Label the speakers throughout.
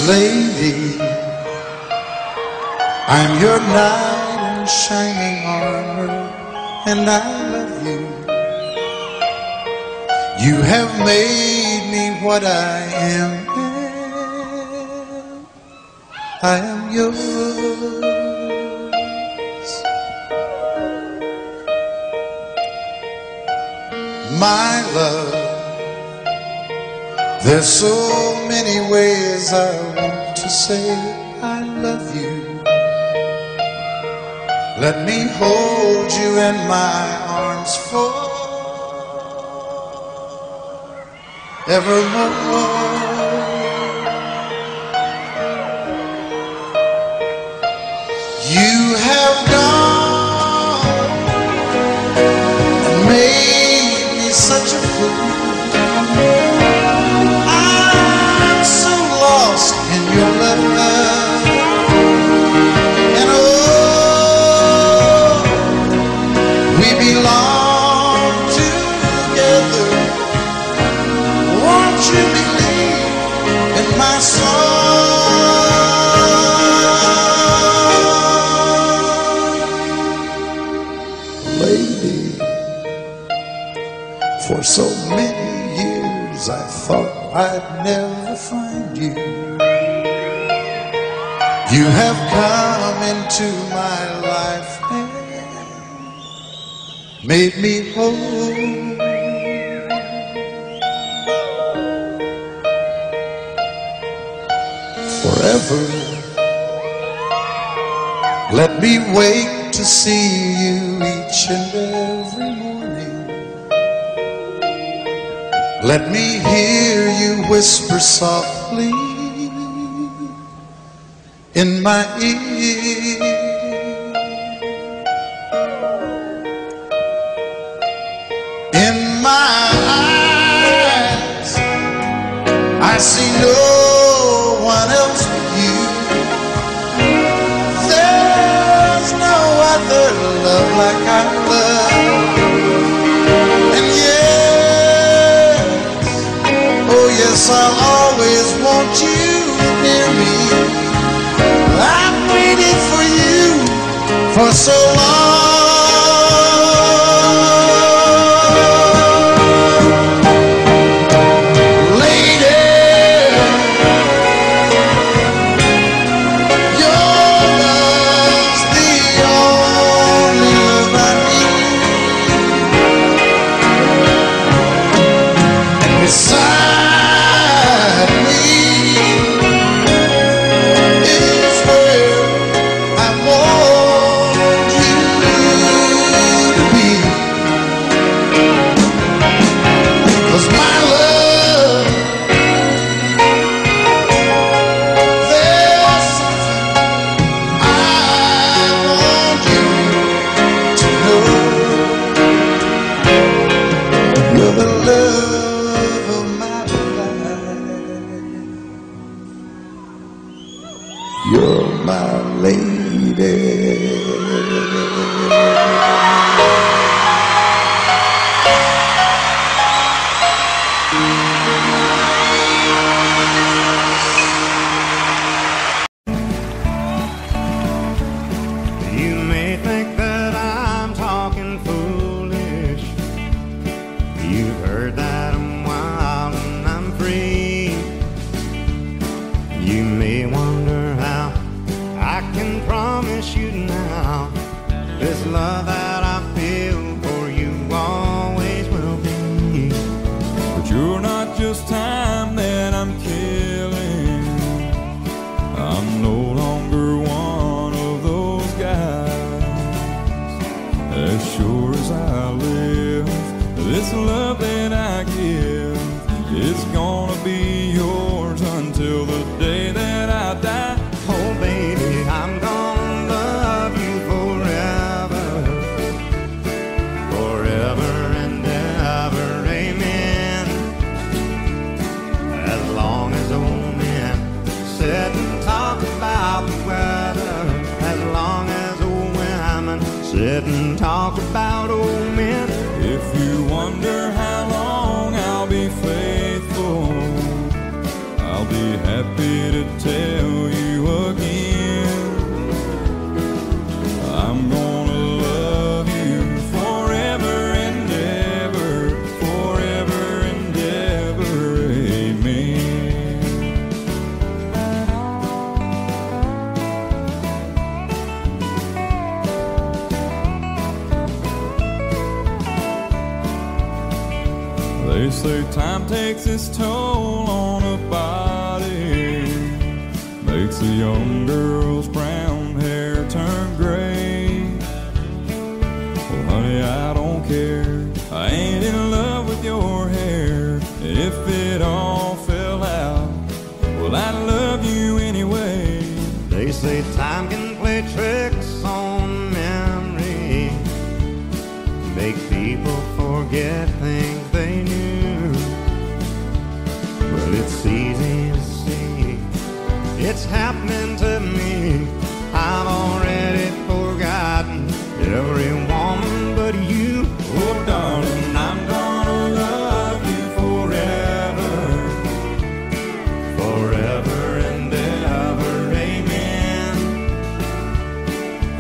Speaker 1: lady, I'm your knight in shining armor, and I love you. You have made me what I am. I am yours. My love, there's so many ways I want to say I love you. Let me hold you in my arms forevermore. You have gone and made me such a fool. I'm so lost in your love, and oh, we belong together. Won't you believe in my song? Lady, for so many years I thought I'd never find you. You have come into my life and made me whole. Forever, let me wake to see you each and every morning. Let me hear you whisper softly in my ear. In my eyes, I see no one else but you. There's no other love like I love. And yes, oh yes, I'll always want you near me. I've waited for you for so long. You're my lady.
Speaker 2: You may think that I'm talking foolish. You've heard that I'm wild and I'm free. You may wonder how I can promise you now this love that I feel for you always will be.
Speaker 3: But you're not just time that I'm killing. I'm no longer one of those guys. As sure as I live, this love that I give is gonna be yours until the day that I die.
Speaker 2: Oh baby, I'm gonna love you forever, forever and ever, amen. As long as old men sit and talk about the weather, as long as old women sit and talk about old men.
Speaker 3: If you wonder how long I'll be faithful, I'll be happy to tell you again, I'm gonna love you forever and ever, forever and ever, amen. They say time takes its toll on a body, makes a young girl's brown hair turn gray. Well, honey, I don't care, I ain't in love with your hair. If it all fell out, well, I'd love you anyway.
Speaker 2: They say time can play tricks on memory, make people forget things they knew. Well, it's easy to see, it's happening to me. I've already forgotten every woman but you.
Speaker 3: Oh, darling, I'm gonna love you forever,
Speaker 2: Forever and ever, amen.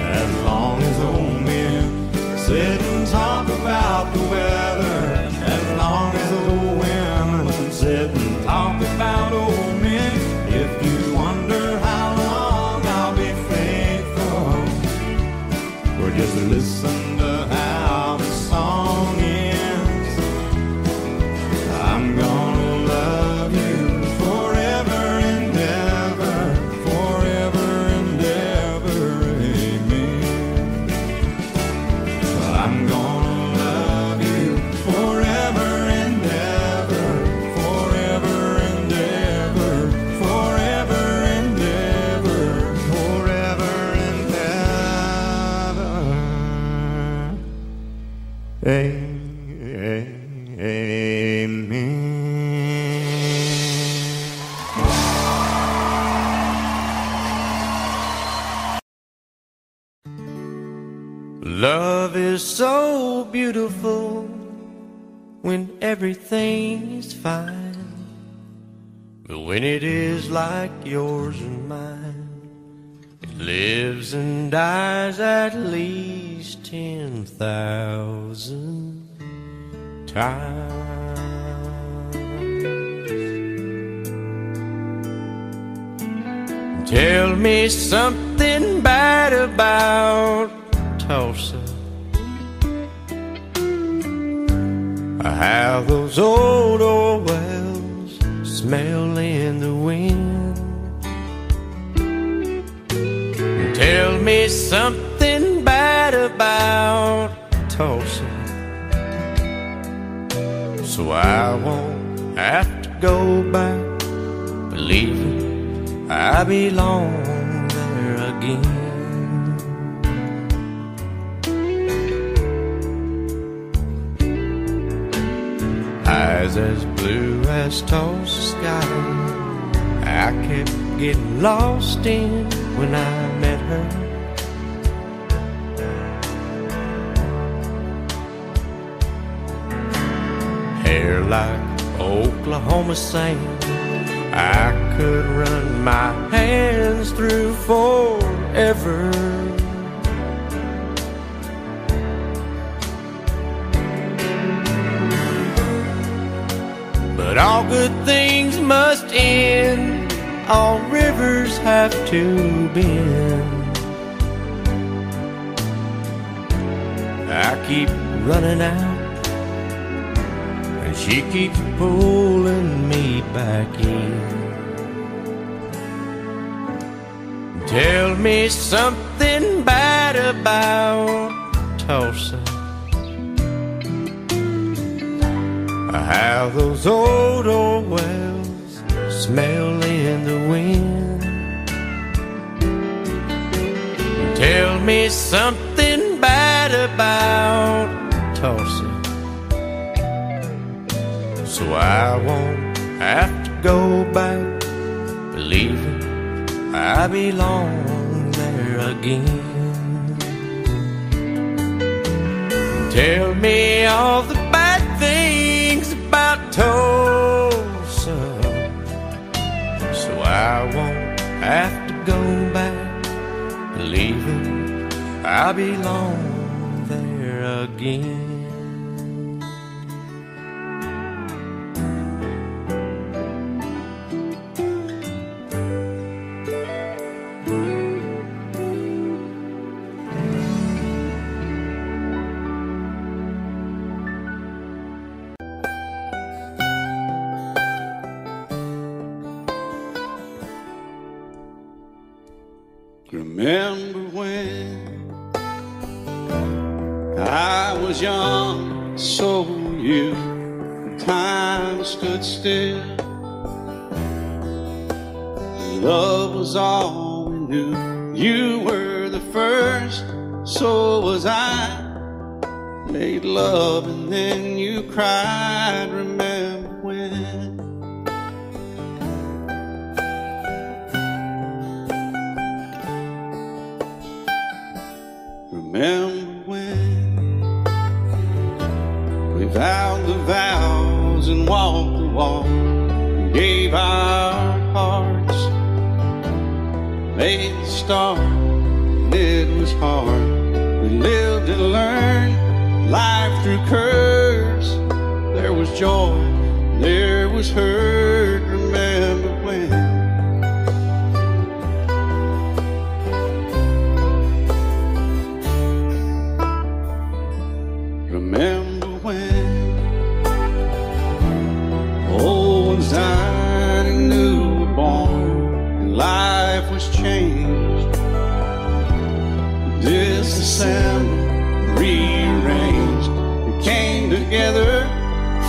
Speaker 2: As long as old men sit and talk about the weather,
Speaker 3: as long as old women sit and talk about old men.
Speaker 2: if you wonder how long I'll be faithful, or just listen to how the song ends, I'm gonna love you forever and ever,
Speaker 3: Forever and ever, amen.
Speaker 2: I'm gonna love you forever and ever,
Speaker 3: Forever and ever, forever and ever.
Speaker 2: forever and ever. Amen. Love is so beautiful when everything is fine, but when it is like yours and mine, it lives and dies at least 10,000 times. Tell me something bad about Tulsa, how those old wells smell in the wind. Tell me something bad about Tulsa, so I won't have to go back believing I belong there again. Eyes as blue as Tulsa sky, I kept getting lost in when I met her. Hair like Oklahoma sand, I could run my hands through forever. But all good things must end, all rivers have to bend. I keep running out, and she keeps pulling me back in. Tell me something bad about Tulsa, how those old wells smell in the wind. Tell me something bad about Tulsa, so I won't have to go back believing I belong there again. Tell me all the bad things about Tulsa, so I won't have to go back, believing I belong there again.
Speaker 1: Remember when I was young, so were you, and time stood still. Love was all we knew. You were the first, so was I. Made love and then you cried. Remember when? Remember when we vowed the vows and walked the walk, and gave our hearts, made the start, and it was hard. We lived and learned life through curves. There was joy, there was hurt. Remember when? Remember when old ones died and new were born, and life was changed, disassembled, rearranged. We came together,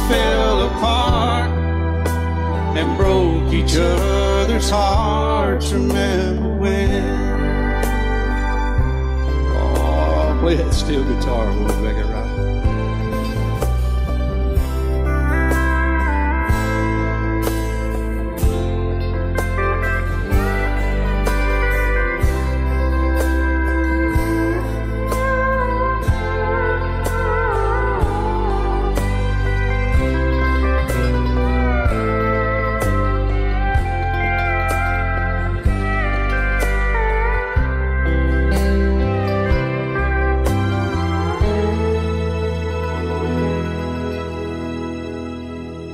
Speaker 1: fell apart, and broke each other's hearts. Remember when? Oh, play that steel guitar, we'll make it right.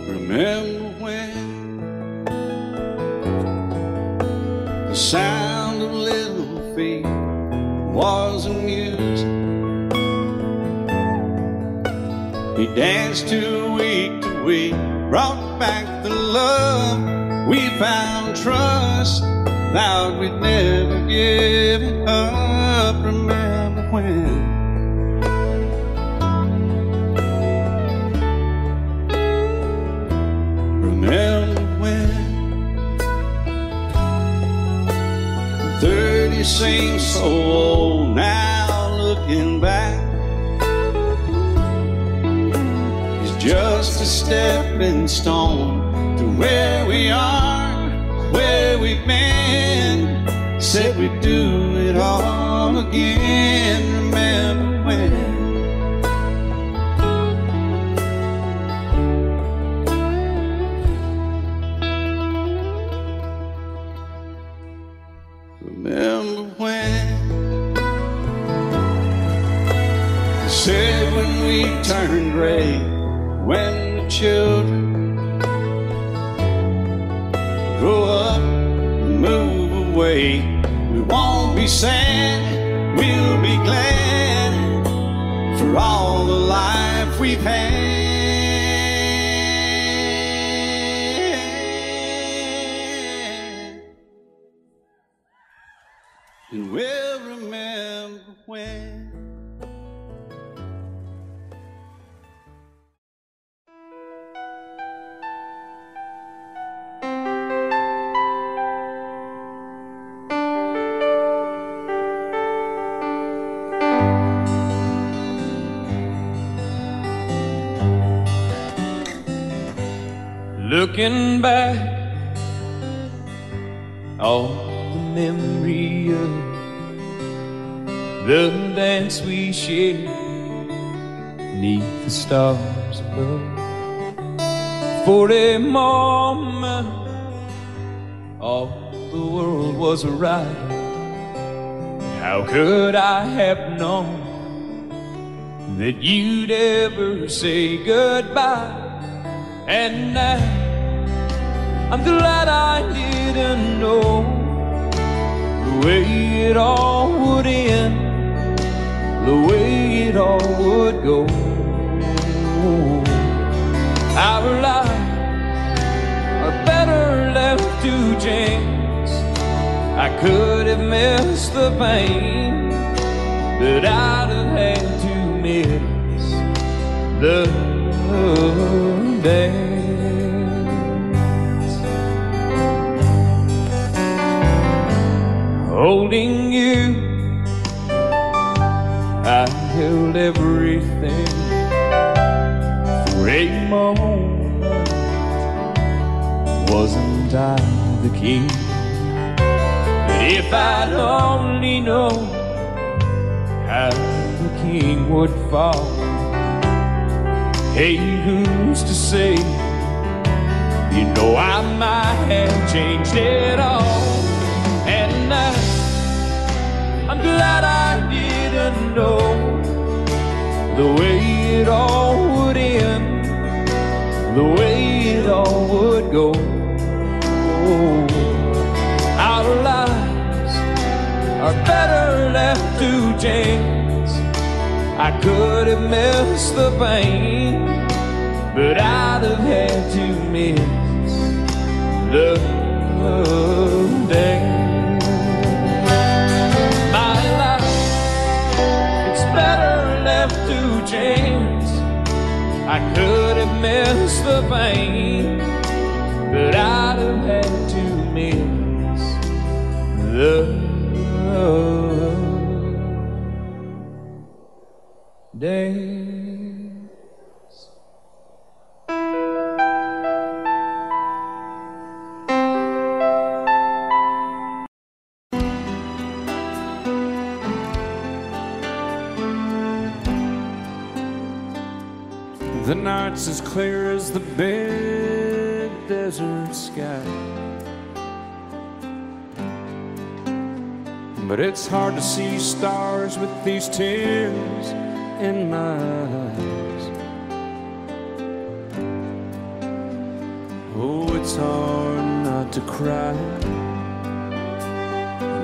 Speaker 1: Remember when the sound of little feet was a music we danced to week, brought back the love we found, trust, vowed we'd never give it up. Remember when? Remember when 30 seems so old now, looking back, it's just a stepping stone to where we are, where we've been. Said we'd do it all again. Remember when? Remember when they said when we turned gray, when the children grow up and move away, we won't be sad, we'll be glad for all the life we've had. And we'll remember when.
Speaker 3: Looking back, all the memory of the dance we shared neath the stars above. For a moment, all the world was right. How could I have known that you'd ever say goodbye? And now I'm glad I didn't know the way it all would end, the way it all would go. Our lives are better left to chance. I could have missed the pain, but I'd have had to miss the dance. Holding you, I held everything. For a moment, wasn't I the king? But if I'd only known how the king would fall, hey, who's to say? You know I might have changed it all. And I'm glad I didn't know the way it all would end, the way it all would go. Our lives are better left to chance. I could have missed the pain, but I'd have had to miss the dance. My life, it's better left to chance. I could have missed the pain, but I'd have had to miss the dance.
Speaker 1: The night's as clear as the big desert sky, but it's hard to see stars with these tears in my eyes. Oh, it's hard not to cry.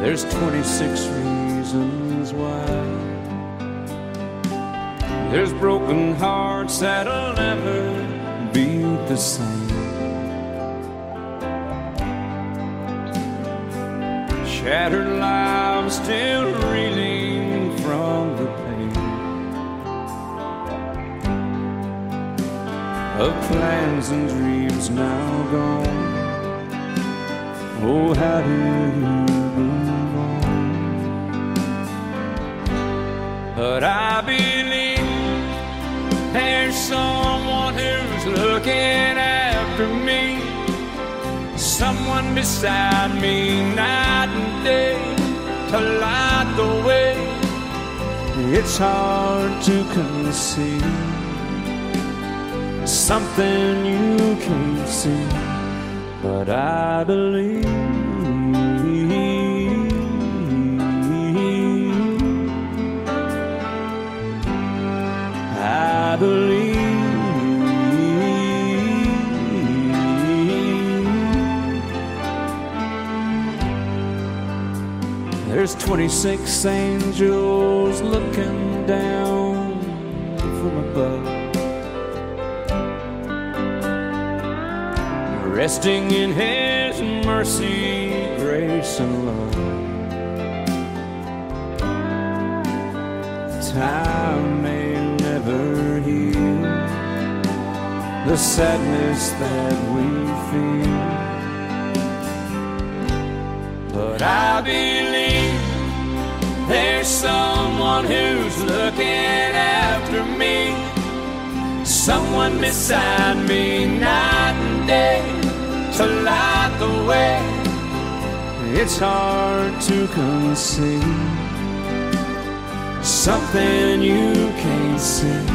Speaker 1: There's 26 reasons why. There's broken hearts that'll never beat the same. Shattered lives still reeling from the pain of plans and dreams now gone. Oh, how do you move on? But I believe there's someone who's looking after me, someone beside me night and day to light the way. It's hard to conceive something you can't see, but I believe. I believe. There's 26 angels looking down from above, resting in His mercy, grace, and love. Time may never heal the sadness that we feel, but I believe there's someone who's looking after me, someone beside me night and day to light the way. It's hard to conceive something you can't see,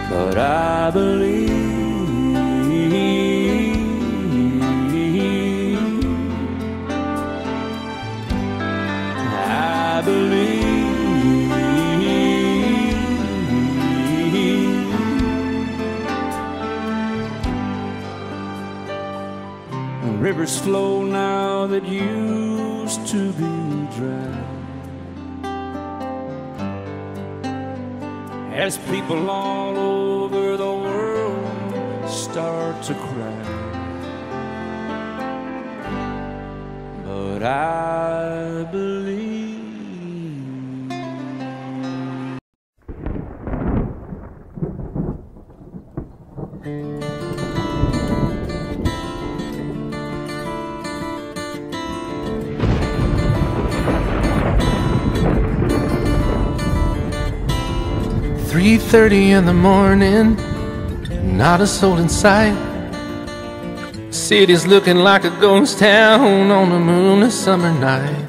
Speaker 1: but I believe.
Speaker 3: Rivers flow now that used to be dry, as people all over the world start to cry. But I believe.
Speaker 4: 3:30 in the morning, not a soul in sight. City's looking like a ghost town on a moonless summer night.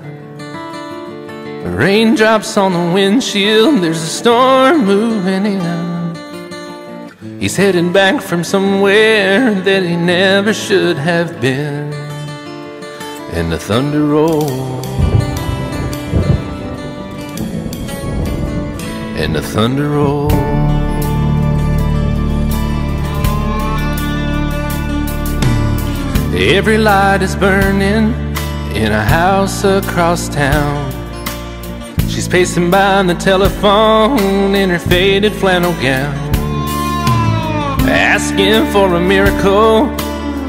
Speaker 4: Raindrops on the windshield, there's a storm moving in. He's heading back from somewhere that he never should have been. And the thunder rolls, and the thunder rolls. Every light is burning in a house across town. She's pacing by the telephone in her faded flannel gown, asking for a miracle,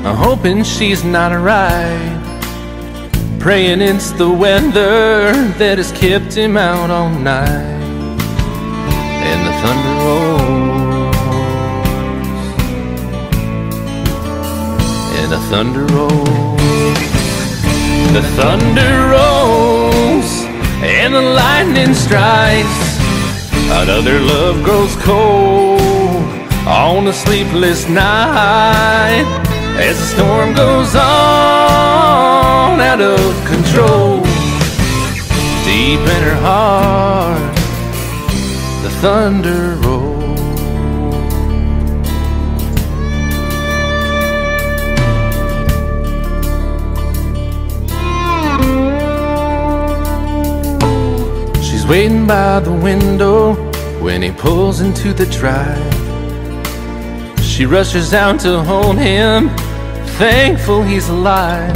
Speaker 4: hoping she's not right, praying it's the weather that has kept him out all night. And the thunder rolls, and the thunder rolls. The thunder rolls, and the lightning strikes. Another love grows cold on a sleepless night, as the storm goes on out of control. Deep in her heart, the thunder rolls. She's waiting by the window when he pulls into the drive. She rushes out to hold him, thankful he's alive.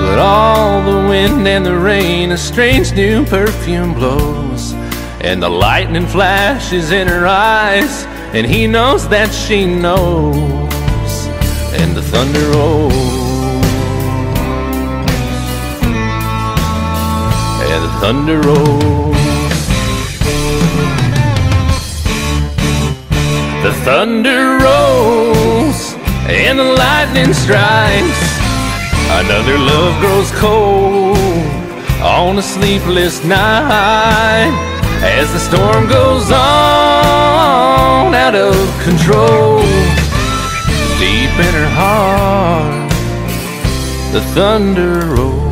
Speaker 4: But all the wind and the rain, a strange new perfume blows, and the lightning flashes in her eyes, and he knows that she knows. And the thunder rolls, and the thunder rolls. The thunder rolls, and the lightning strikes. Another love grows cold on a sleepless night, as the storm goes on out of control. Deep in her heart, the thunder rolls.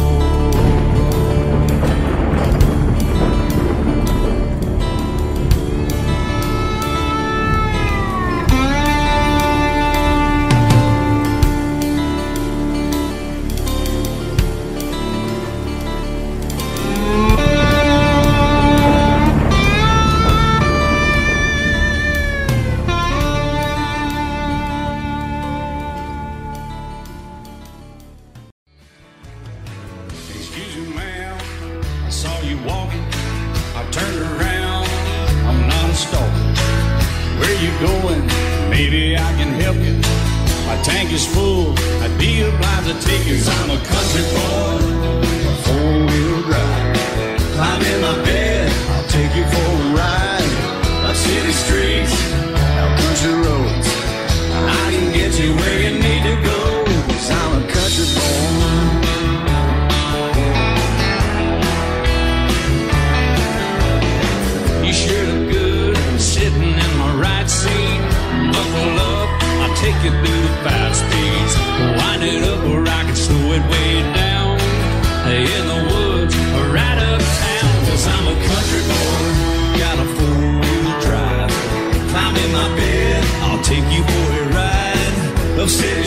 Speaker 2: City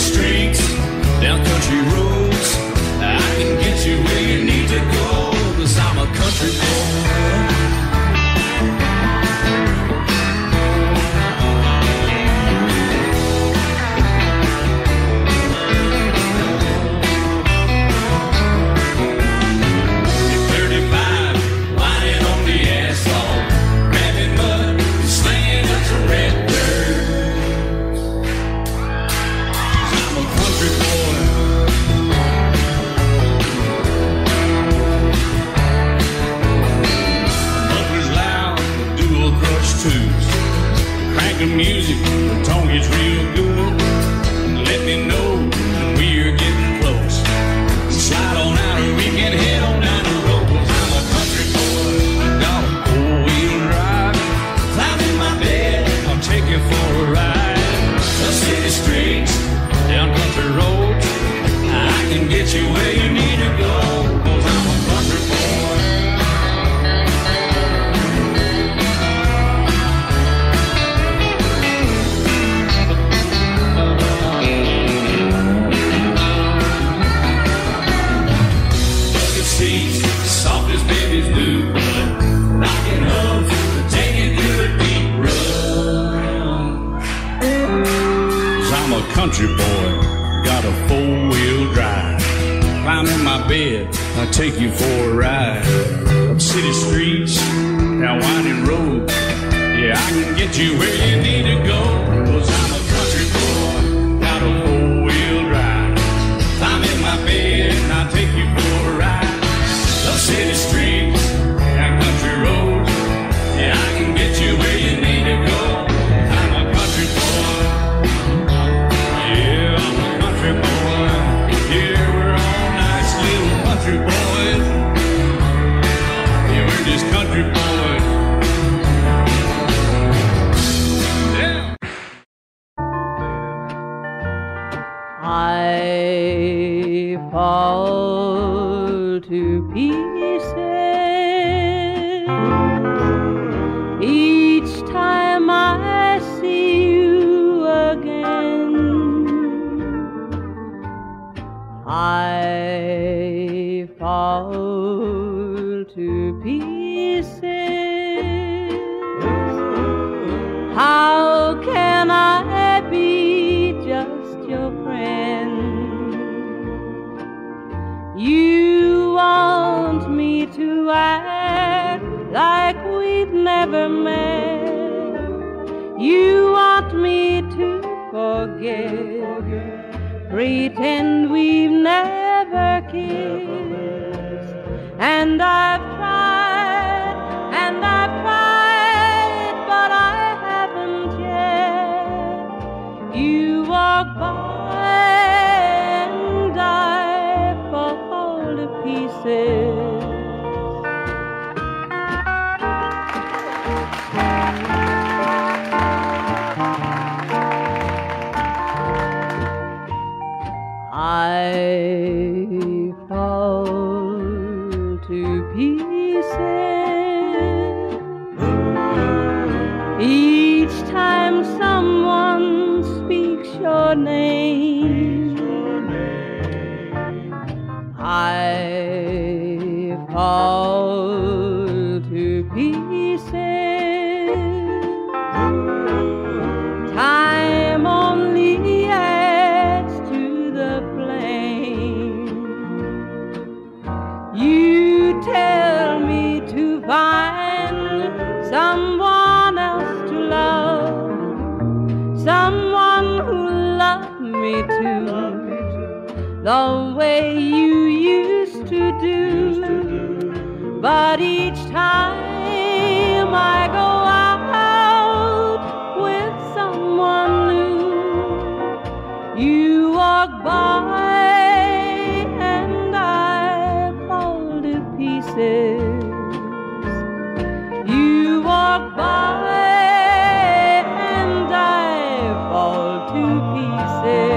Speaker 1: music, the tone gets real good. Let me know when we're getting close. Slide on out or we can head on down the road. 'Cause I'm a country boy, got a four-wheel drive. Climb in my bed, I'll take you for a ride. The city streets, down country roads, I can get you where you need to go. 'Cause I'm a country boy. Soft as babies do, knocking up to take you through a deep run. 'Cause I'm a country boy, got a four-wheel drive. Climb in my bed, I'll take you for a ride. Up city streets, down winding roads, yeah, I can get you where you need to go. 'Cause I'm a country boy, got a four-wheel drive. Climb in my bed, and I'll take you for a ride. City streets, down country roads, yeah, I can get you where you need to go. I'm a country boy, yeah, I'm a country boy. Yeah, we're all nice little country boys. Yeah, we're just country boys. Yeah.
Speaker 5: I fall to pieces each time I see you again. I fall to pieces. How can I be just your friend? You want me to act like we've never met. You want me to forget, pretend we've never kissed. And I've tried, but I haven't yet. You walk by and I fall to pieces. I fall to pieces each time someone speaks your name. I fall to pieces. Time only adds to the flame. You tell me to find someone else to love, someone who loved me too, the way you used to do. But each time I go out with someone new, you walk by and I fall to pieces. You walk by and I fall to pieces.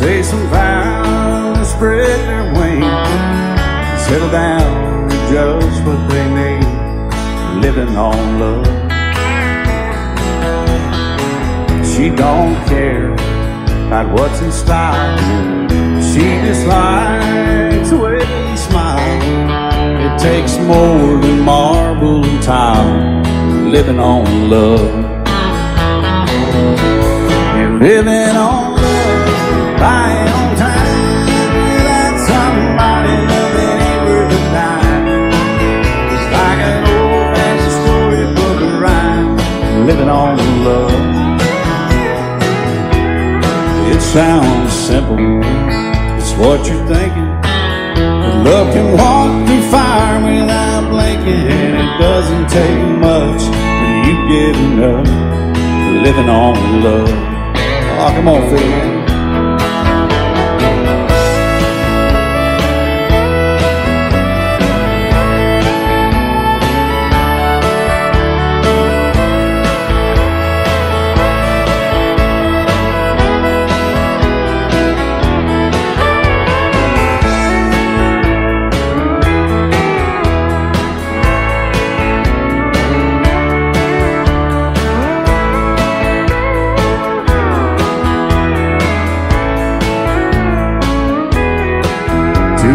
Speaker 1: Say some vows, spread their wings, settle down to just what they need, living on love. She don't care about what's in style, she just likes the way you smile. It takes more than marble and tile, living on love. And living on buying on time, that somebody loving ain't worth a living on love. It sounds simple, it's what you're thinking. But love can walk through fire without blinking. It doesn't take much when you get enough for living on love. Oh, come on, Phil, man.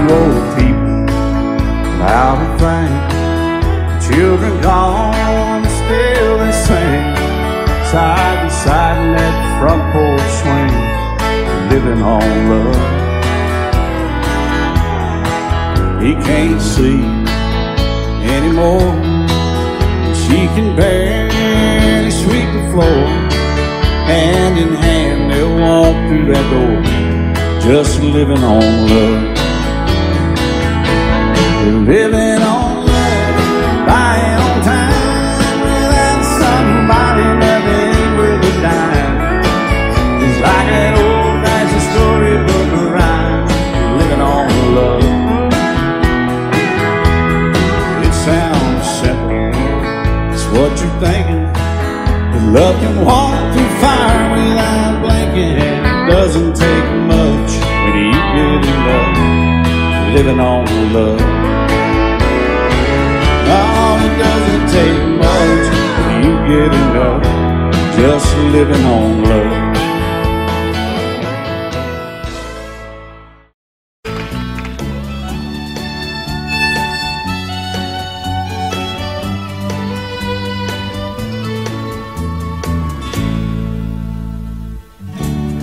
Speaker 1: Old people loud and frank, children gone, still they sing side by side in that front porch swing, living on love. He can't see anymore, she can barely sweep the floor. Hand in hand they'll walk through that door, just living on love. Living on love, buying on time, without somebody loving worth a dime. It's like an old-fashioned storybook rhyme, living on love. It sounds simple, it's what you're thinking. But love can walk through fire without blinking. It doesn't take much when you get enough living on love. Oh, it doesn't take much when you get enough just living on love.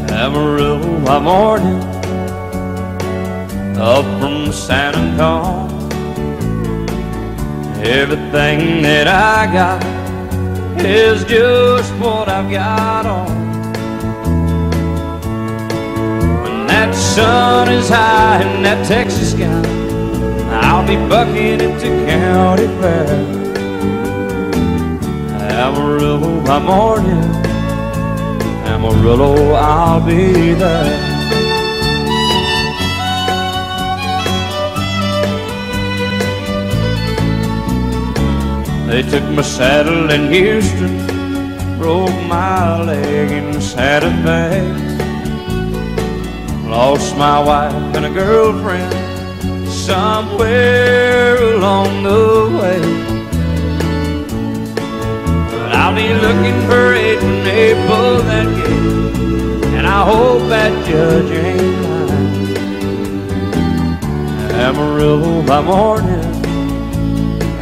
Speaker 6: Amarillo by morning, up from San Antonio. Everything that I got is just what I've got on. When that sun is high in that Texas sky, I'll be bucking into county fair. Amarillo by morning, Amarillo, I'll be there. They took my saddle in Houston, broke my leg in Santa Fe. Lost my wife and a girlfriend somewhere along the way. But I'll be looking for it when they pull that gate, and I hope that judge ain't lying. Amarillo by morning,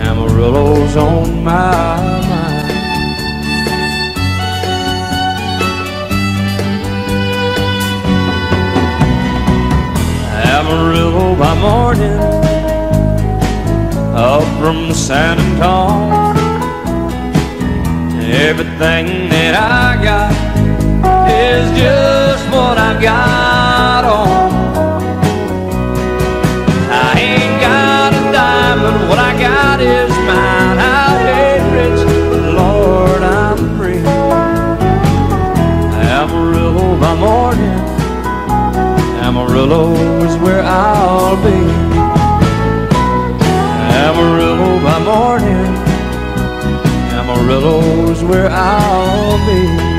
Speaker 6: Amarillo's on my mind. Amarillo by morning, up from San Antonio. Everything that I got is just what I've got on. I ain't got a dime, but what I got is mine. I ain't rich, but Lord, I'm free. Amarillo by morning, Amarillo is where I'll be. Amarillo by morning, Amarillo is where I'll be.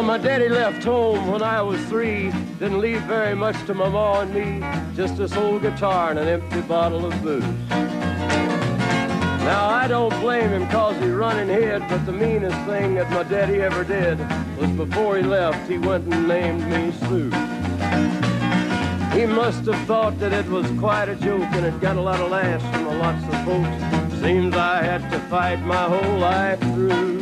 Speaker 7: My daddy left home when I was 3, didn't leave very much to my ma and me, just this old guitar and an empty bottle of booze. Now I don't blame him cause he run and hid, but the meanest thing that my daddy ever did was before he left, he went and named me Sue. He must have thought that it was quite a joke and it got a lot of laughs from lots of folks. Seems I had to fight my whole life through.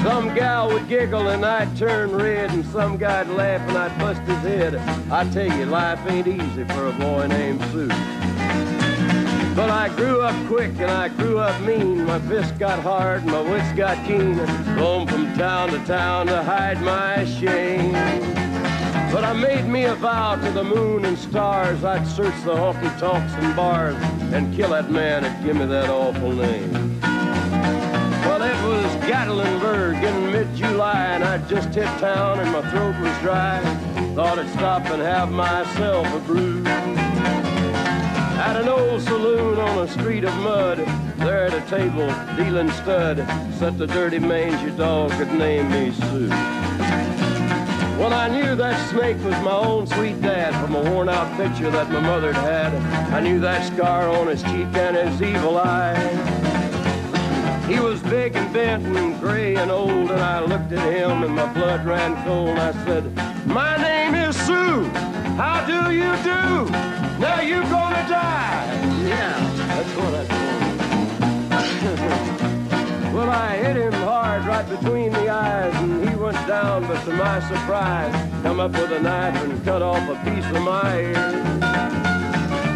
Speaker 7: Some gal would giggle and I'd turn red, and some guy'd laugh and I'd bust his head. I tell you, life ain't easy for a boy named Sue. But I grew up quick and I grew up mean. My fists got hard and my wits got keen. Roamed from town to hide my shame. But I made me a vow to the moon and stars. I'd search the honky-tonks and bars and kill that man that give me that awful name. Well, it was Gatlinburg in mid-July, and I'd just hit town and my throat was dry. Thought I'd stop and have myself a brew. At an old saloon on a street of mud, there at a table, dealing stud, sat the dirty mangy dog that named me Sue. Well, I knew that snake was my own sweet dad from a worn-out picture that my mother'd had. I knew that scar on his cheek and his evil eye. He was big and bent and gray and old, and I looked at him and my blood ran cold. And I said, "My name is Sue. How do you do? Now you gonna die." Yeah, that's what I told him. Well, I hit him hard right between the eyes, and he went down, but to my surprise, come up with a knife and cut off a piece of my ear.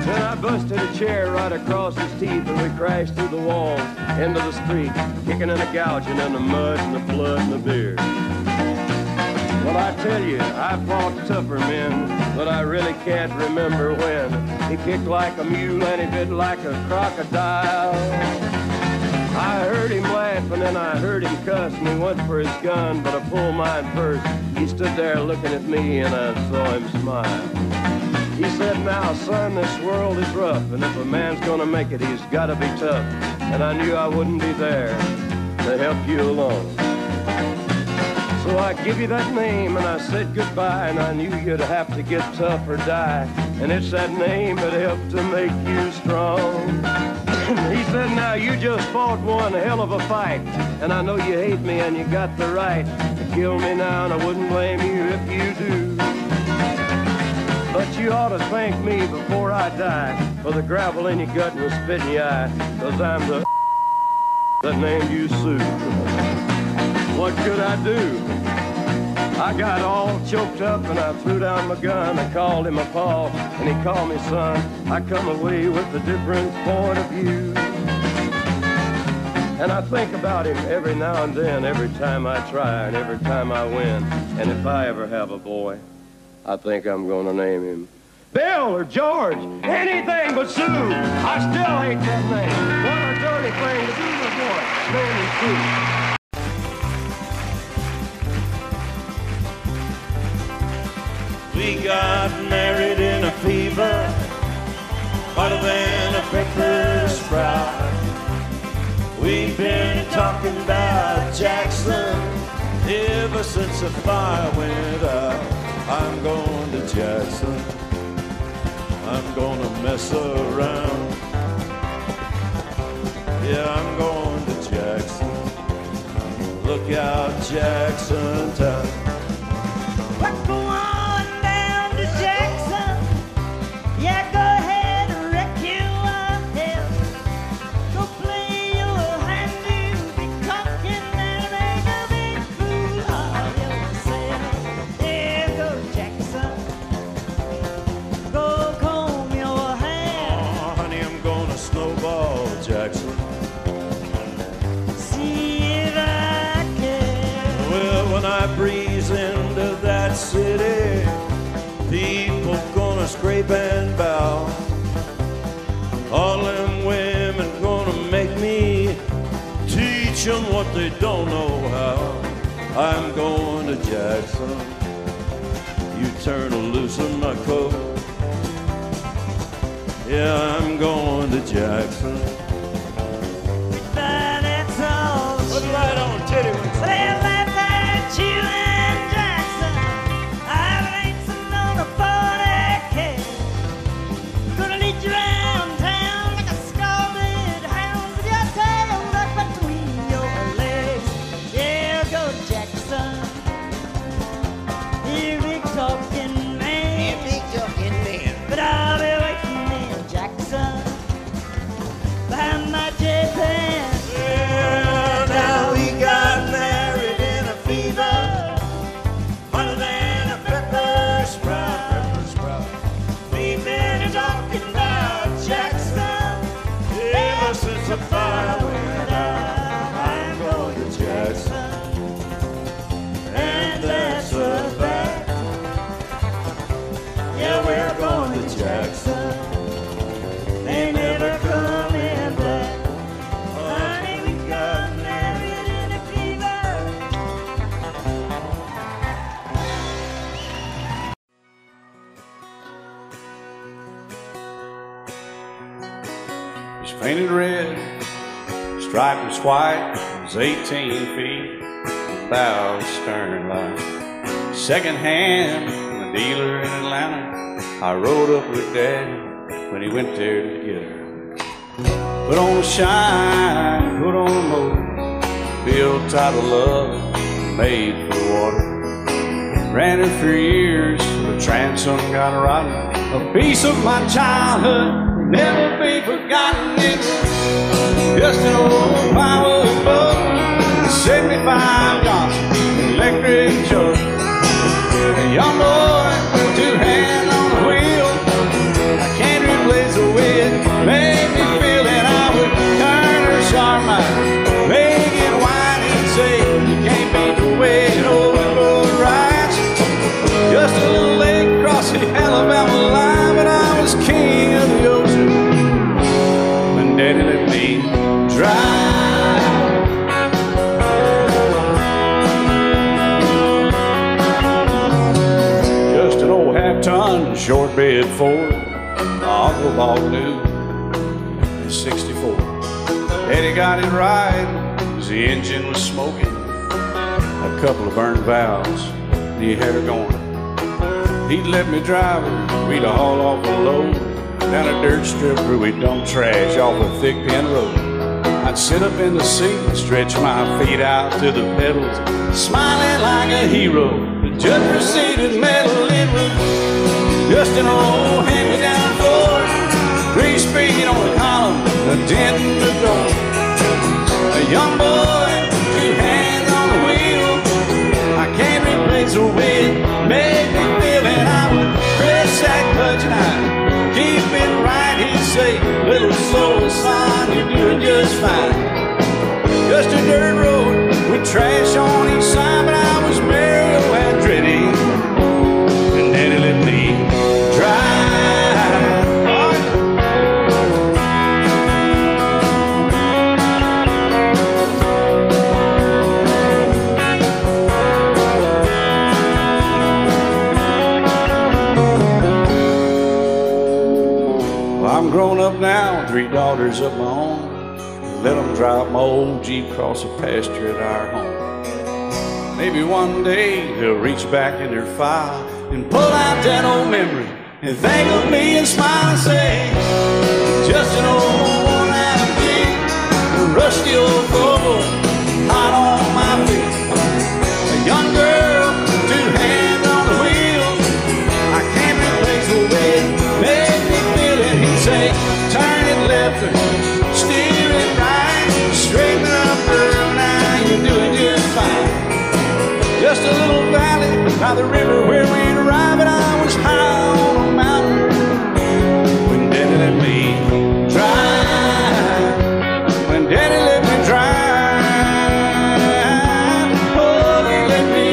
Speaker 7: Then I busted a chair right across his teeth, and we crashed through the walls into the street, kicking and a gouging in the mud and the blood and the beer. Well, I tell you, I fought tougher men, but I really can't remember when. He kicked like a mule and he bit like a crocodile. I heard him laugh and then I heard him cuss, and he went for his gun, but I pulled mine first. He stood there looking at me and I saw him smile. He said, "Now, son, this world is rough, and if a man's gonna make it, he's gotta be tough." And I knew I wouldn't be there to help you along. So I give you that name and I said goodbye, and I knew you'd have to get tough or die. And it's that name that helped to make you strong. He said, "Now you just fought one hell of a fight, and I know you hate me and you got the right to kill me now, and I wouldn't blame you if you do. But you ought to thank me before I die for the gravel in your gut and the spit in your eye, 'cause I'm the that named you Sue." What could I do? I got all choked up and I threw down my gun. I called him a paw and he called me son. I come away with a different point of view. And I think about him every now and then, every time I try and every time I win. And if I ever have a boy, I think I'm gonna name him Bill or George, anything but Sue. I still hate that name. What a dirty thing to do to a boy. Name him Sue.
Speaker 2: We got married in a fever, hotter than a pepper sprout. We've been talking about Jackson ever since the fire went out. I'm going to Jackson, I'm gonna mess around. Yeah, I'm going to Jackson, look out Jackson town.
Speaker 8: We're going down to Jackson. Yeah, go ahead and wreck yourself. Go play your hand, you'll be talking and make a big fool of yourself. Yeah, go Jackson. Go comb your hair.
Speaker 2: Oh, honey, I'm gonna snowball Jackson.
Speaker 8: See if I can.
Speaker 2: Well, when I breeze into that city, people gonna scrape and bow. All them women gonna make me teach them what they don't know how. I'm going to Jackson, you turn to loosen my coat. Yeah, I'm going to Jackson.
Speaker 8: But that's all.
Speaker 2: Put the light on, titty wings.
Speaker 8: Well, laugh at you and Jackson. I ain't sitting on a 40K. Gonna lead you around town like a scalded hound with your tail tucked between your legs. Yeah, go Jackson. You big talking man. But I'll be waiting in Jackson.
Speaker 1: painted red, stripe was white, it was 18 feet, bow stern line. Second hand from a dealer in Atlanta, I rode up with Dad when he went there to get her. Put on a shine, put on a motor, built out of love, made for water. Ran her for years, the transom got rotten. A piece of my childhood, never be forgotten. It was just an old power boat, 75 Johnson, electric choke. A young boy, two hands on the wheel. I can't replace the way it made me feel that I would turn her sharp mind, make it whine and say, you can't beat the way it always goes right. Just a little lake across the Alabama line, but I was king of the ocean when Daddy let me drive. Just an old half-ton short bed Ford, my uncle bought new in '64. Daddy got it right, 'cause the engine was smoking, a couple of burned valves, and he had her going. He'd let me drive her, we'd haul off a load down a dirt strip where we'd dump trash off a thick pin road. I'd sit up in the seat and stretch my feet out to the pedals, smiling like a hero. The judge proceeded metal, it was just an old hand-me-down Ford, 3-speed on the column, a dent in the door. A young boy, two hands on the wheel. I can't replace the way it made me feel, and I would press that clutch and I'd keep it right. He'd say, little slow, son, you're doing just fine. Just a dirt road with trash on each side, but I was Mario Andretti, and Daddy let me drive. I'm grown up now, 3 daughters of my own. Let them drive my old Jeep across the pasture at our home. Maybe one day they'll reach back in their file and pull out that old memory and think of me and smile and say, just an old worn-out Jeep, a rusty old Volvo, hot on my feet. A young girl, 2 hands on the wheel. I can't replace the way it made me feel it. He'd say, turn it left or steer it right, straighten up, girl, now you're doing just fine. Just a little valley by the river where we'd arrive, and I was high on a mountain when Daddy let me drive. When Daddy let me drive, oh, he let me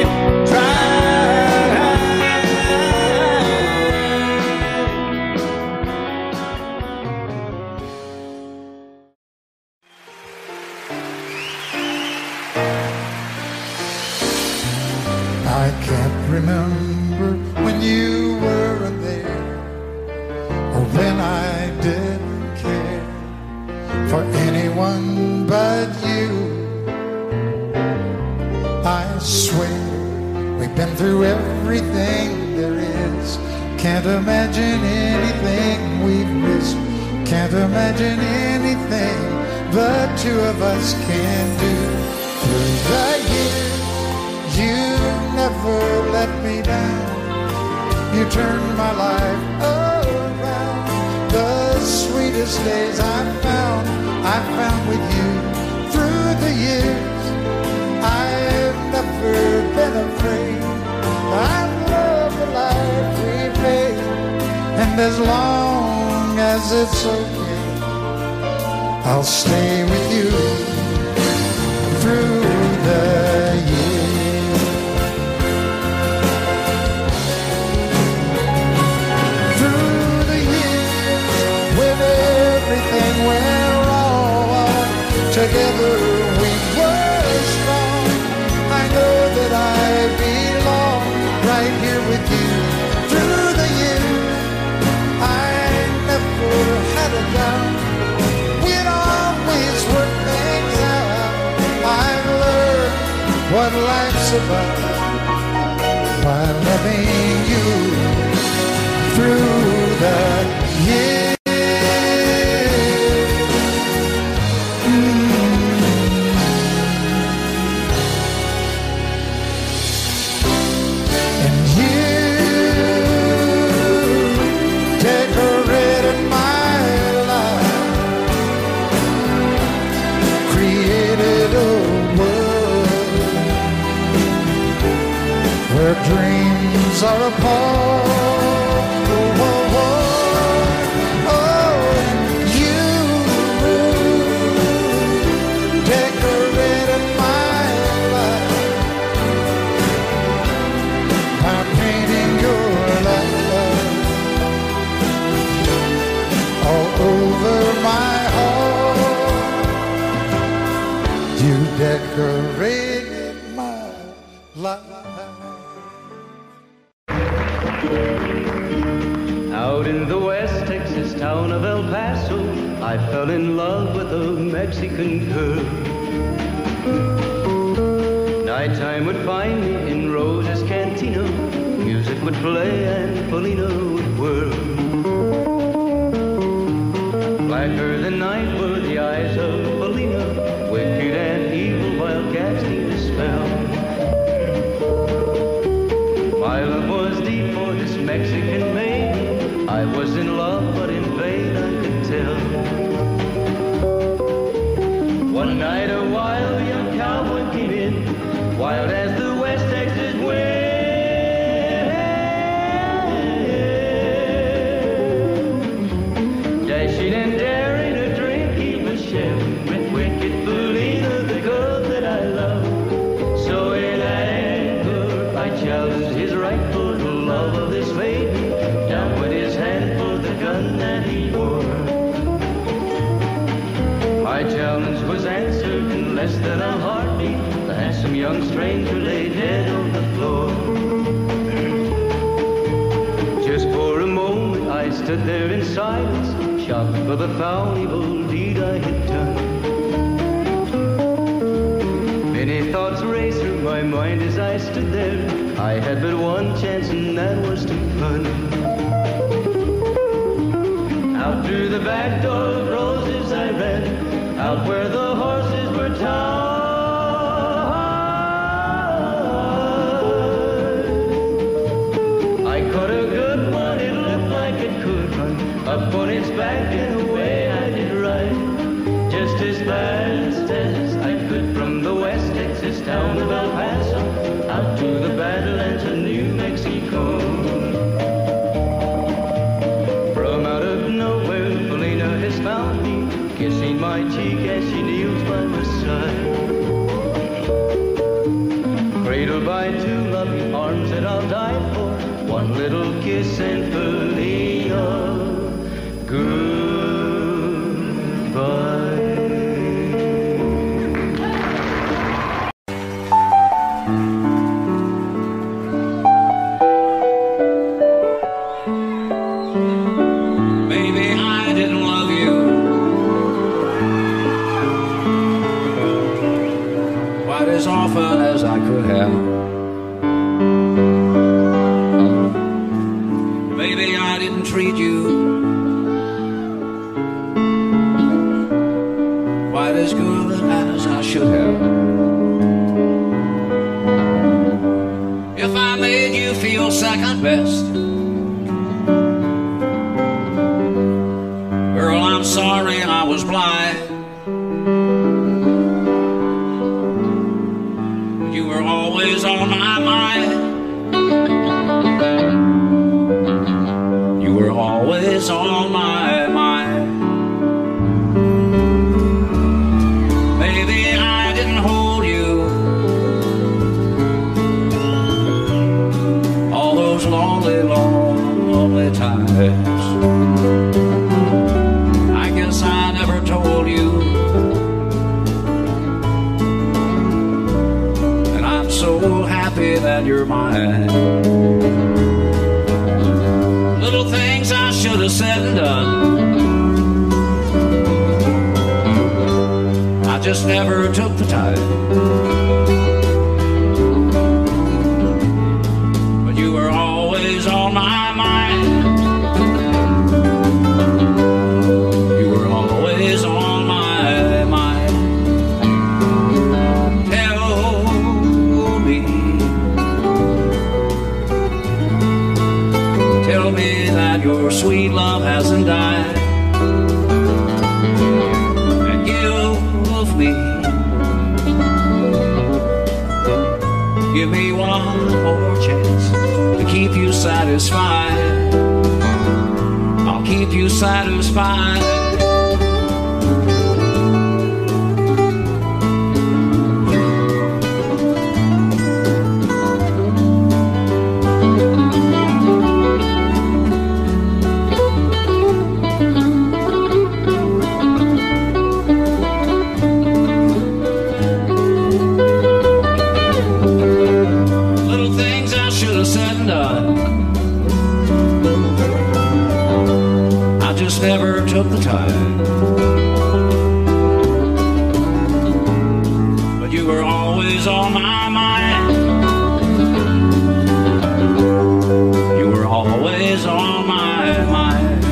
Speaker 9: I can't remember when you weren't there, or when I didn't care for anyone but you. I swear we've been through everything there is. Can't imagine anything we've missed. Can't imagine anything the two of us can do. Through the years, you never let me down. You turned my life around. The sweetest days I found with you. Through the years, I've never been afraid. I love the life we made, and as long as it's okay, I'll stay with you through the years. Through the years, when everything went wrong, together we were strong. I know that I belong right here with you. Through the years, I never had a doubt. We'd what life's about by loving you through the years. And you decorated my life, created a world where dreams are apart. Oh, oh, oh, oh, you decorated my life by painting your love all over my heart. You decorated my life.
Speaker 10: Out in the West Texas town of El Paso, I fell in love with a Mexican girl. Nighttime would find me in Rose's Cantina. Music would play and Felina would whirl. Blacker than night were the eyes of Felina, wicked and evil while casting a spell. My love was deep for this Mexican maiden. I was in love, but in vain I could tell. One night a wild young cowboy came in, wild as the West Texas wind. Dashing and daring a drink he was sharing with wicked Felina, the girl that I love. So in anger I challenged his right for the love of this maiden. Down with his hand for the gun that he wore. My challenge was answered in less than a heartbeat. The handsome young stranger lay dead on the floor. Just for a moment I stood there in silence, shocked for the foul evil deed I had done. Many thoughts raced through my mind as I stood there. I had but one chance and that was to run. Out through the back door of Roses I ran, out where the horses were tied. I caught a good one, it looked like it could run, up on its back and away I did ride, just as fast as I could from the West Texas town of El Paso, out to the Badlands of New Mexico. From out of nowhere, Felina has found me, kissing my cheek as she kneels by my side. Cradled by two loving arms that I'll die for, one little kiss and Felina, goodbye.
Speaker 6: Maybe I didn't love you quite as often as I could have. Maybe I didn't treat you quite as good as I should have. If I made you feel second best, girl, I'm sorry I was blind. You were always on my mind. You were always on my mind. Maybe I didn't hold you all those lonely, lonely times. I guess I never told you, and I'm so happy that you're mine. Little things I should have said and done, I just never took the time. on my mind. You were always on my mind. Tell me that your sweet love hasn't died. And give me one more chance to keep you satisfied. I'll keep you satisfied. Never took the time, but you were always on my mind. You were always on my mind.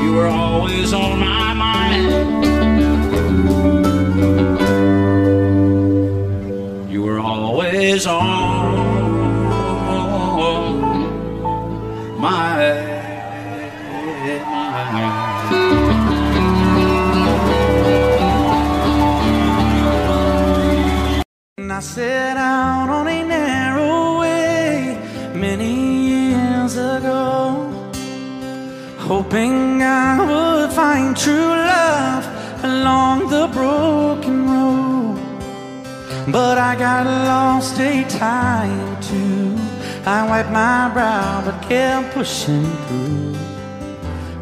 Speaker 6: You were always on my mind. You were always on
Speaker 11: I set out on a narrow way many years ago, hoping I would find true love along the broken road. But I got lost a time too. I wiped my brow but kept pushing through.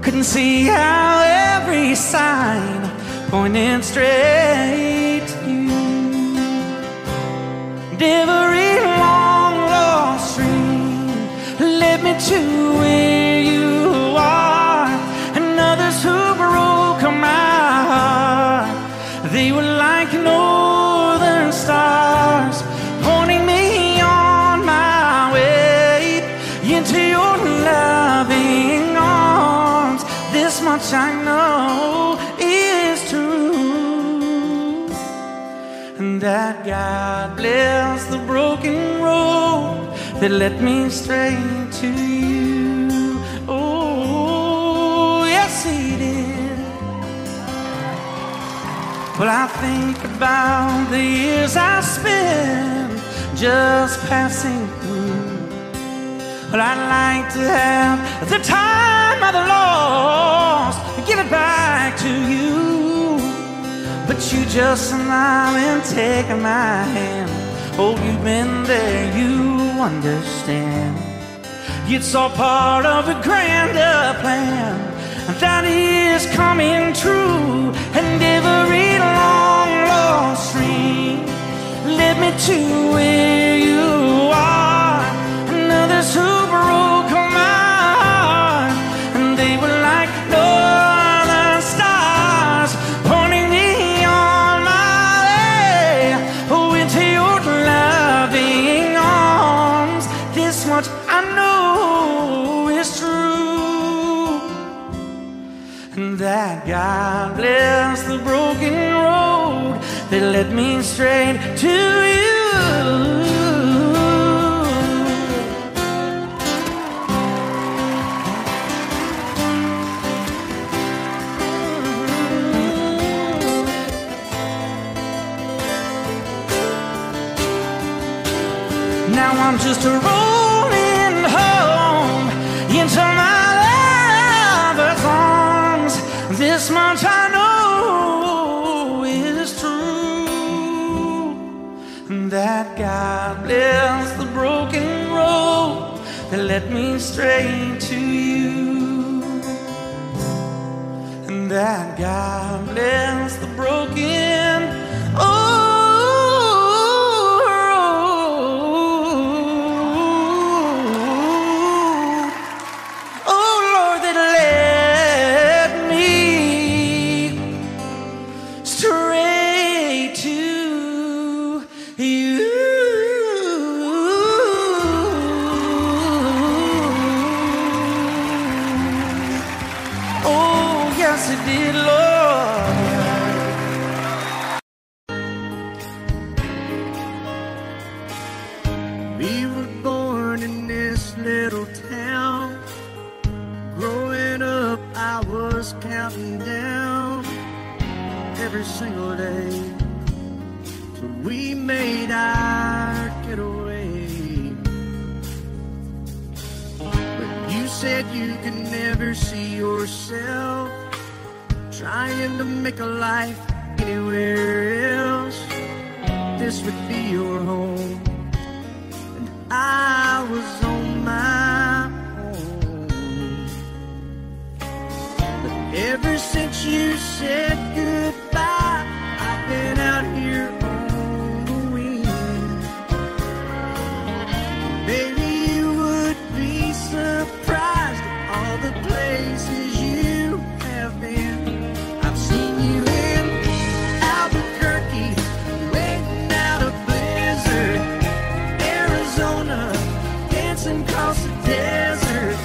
Speaker 11: Couldn't see how every sign pointed straight to you. Every long lost dream led me to where you are, and others who broke my heart, they were like northern stars, pointing me on my way into your loving arms. This much I know is true, that God bless the broken road that led me straight to you. Oh, yes, He did. Well, I think about the years I spent just passing through. Well, I'd like to have the time I've lost, give it back to you. But you just smile and take my hand. Oh, you've been there, you understand. It's all part of a grander plan that is coming true. And every long lost dream led me to where you are, and others who broke my heart, and they were like northern stars, pointing me much I know is true, and that God bless the broken road that led me straight to you. Now I'm just a rolling home into my lover's arms. This much I know is true, that God bless the broken road that led me straight to you, and that God bless the broken every single day till we made our getaway. But you said you could never see yourself trying to make a life anywhere else. This would be your home, and I was on my own. But ever since you said goodbye, I've been out here on the wing. Maybe you would be surprised at all the places you have been. I've seen you in Albuquerque, waiting out a blizzard, Arizona, dancing across the desert,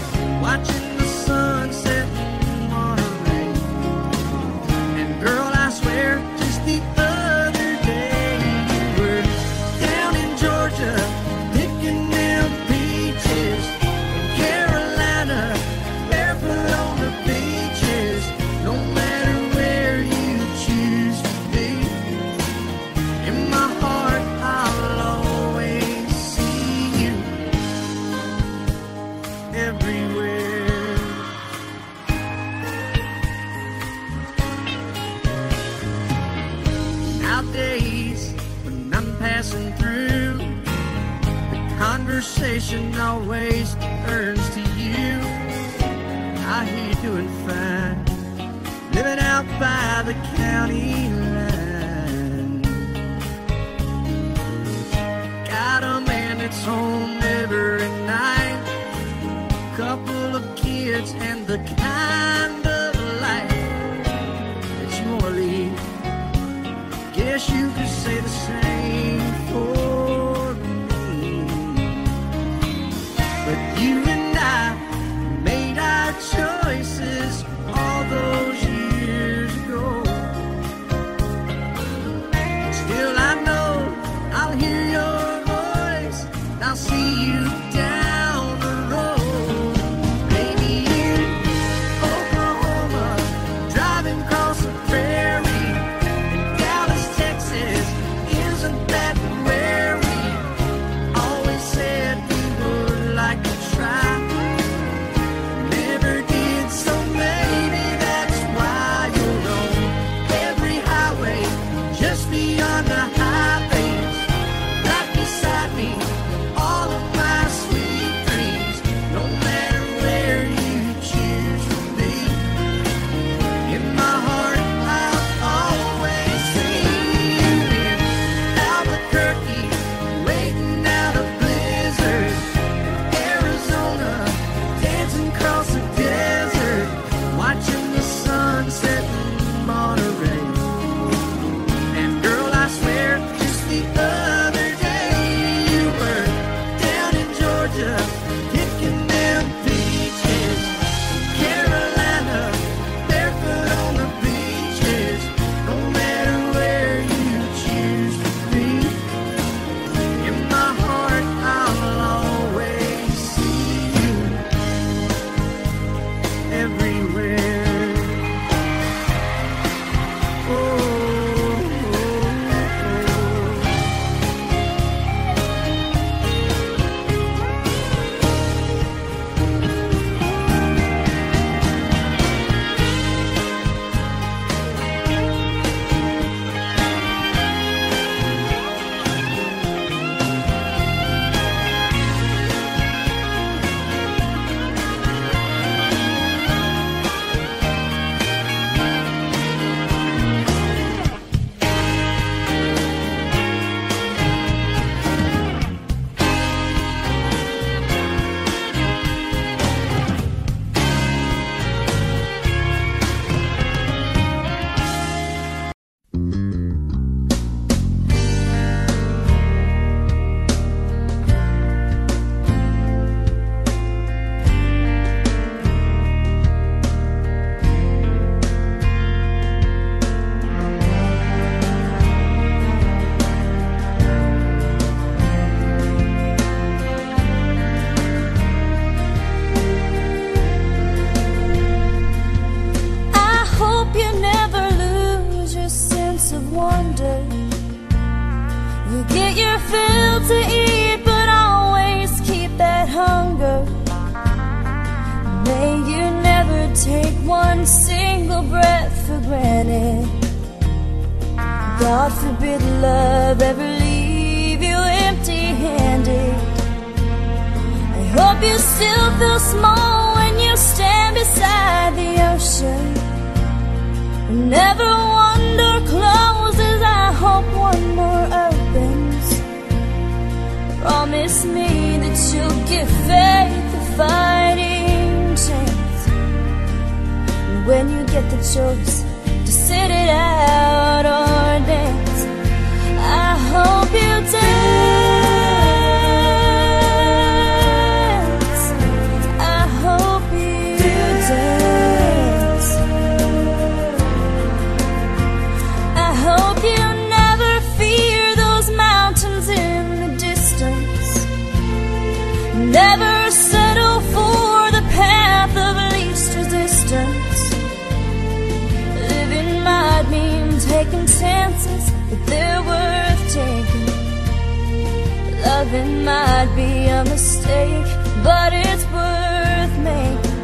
Speaker 11: watching the sunset in Monterey. And girl, I swear, just the other day you were down in Georgia, picking them peaches, in Carolina, barefoot on the beaches. No matter where you choose to be, in my heart I'll always see you everywhere. Nowadays, when I'm passing through, the conversation always turns to you. I hear you doing fine, living out by the county line. Got a man that's home every night, couple of kids, and the kind of life that you wanna lead. Guess you could say the same for me. But you and I made our choices all those years ago. Still I know I'll hear your voice, and I'll see you down the road. Maybe in Oklahoma, driving across the prairie, in Dallas, Texas,
Speaker 8: to eat, but always keep that hunger. May you never take one single breath for granted. God forbid love ever leave you empty-handed. I hope you still feel small when you stand beside the ocean. Never one door closes, I hope one more opens. Promise me that you'll give faith a fighting chance. And when you get the choice to sit it out or dance, I hope you dance. I hope you dance. I hope you never fear those mountains in the distance. Never settle for the path of least resistance. Living might mean taking chances, but they're worth taking. Loving might be a mistake, but it's worth making.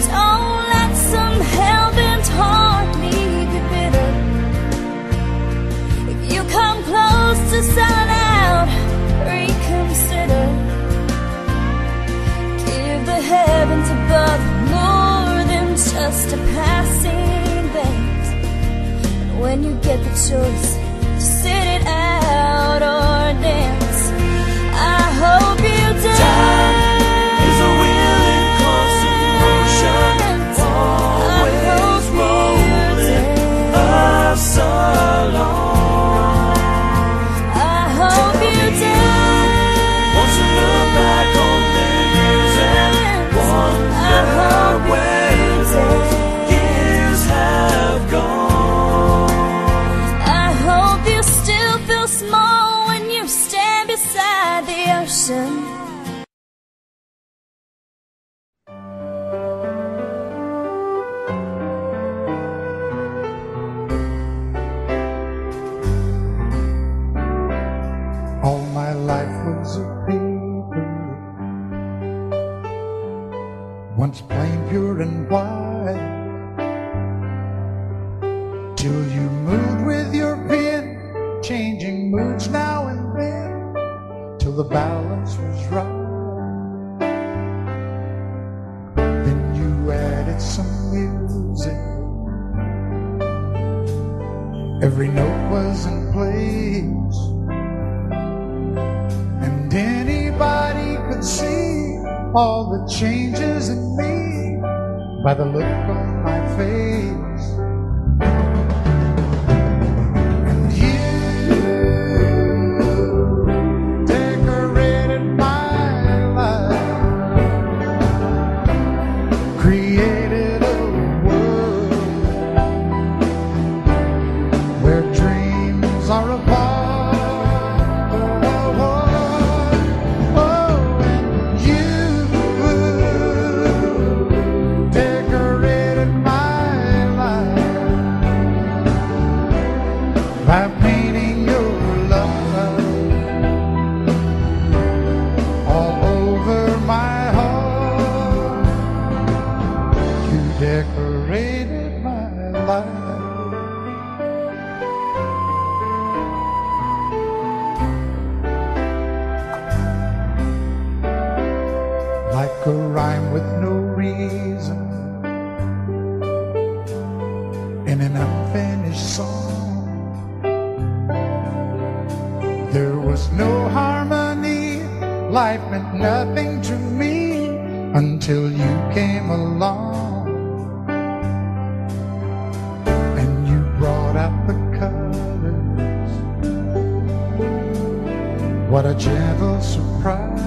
Speaker 8: Don't let some hell-bent heart leave you bitter. If you come close to selling out, reconsider. Give the heavens above more than just a passing glance. And when you get the choice to sit it out or dance, I hope you dance.
Speaker 2: Time is a wheel in constant motion, always rolling us along.
Speaker 8: I hope you dance.
Speaker 2: Once you look back on the years and wonder where those years have gone.
Speaker 8: I hope you still feel small when you stand beside the ocean.
Speaker 9: All my life was a paper, once plain, pure and white, till you moved with your pen, changing moods now and then, till the balance was right. Then you added some music, every note was in place, and anybody could see all the changes in me by the look on my face. And you decorated my life, created a world where dreams are apart. By painting your love all over my heart, you decorated my life. Like a rhyme with no reason in an unfinished song. There was no harmony, life meant nothing to me until you came along. And you brought out the colors, what a gentle surprise.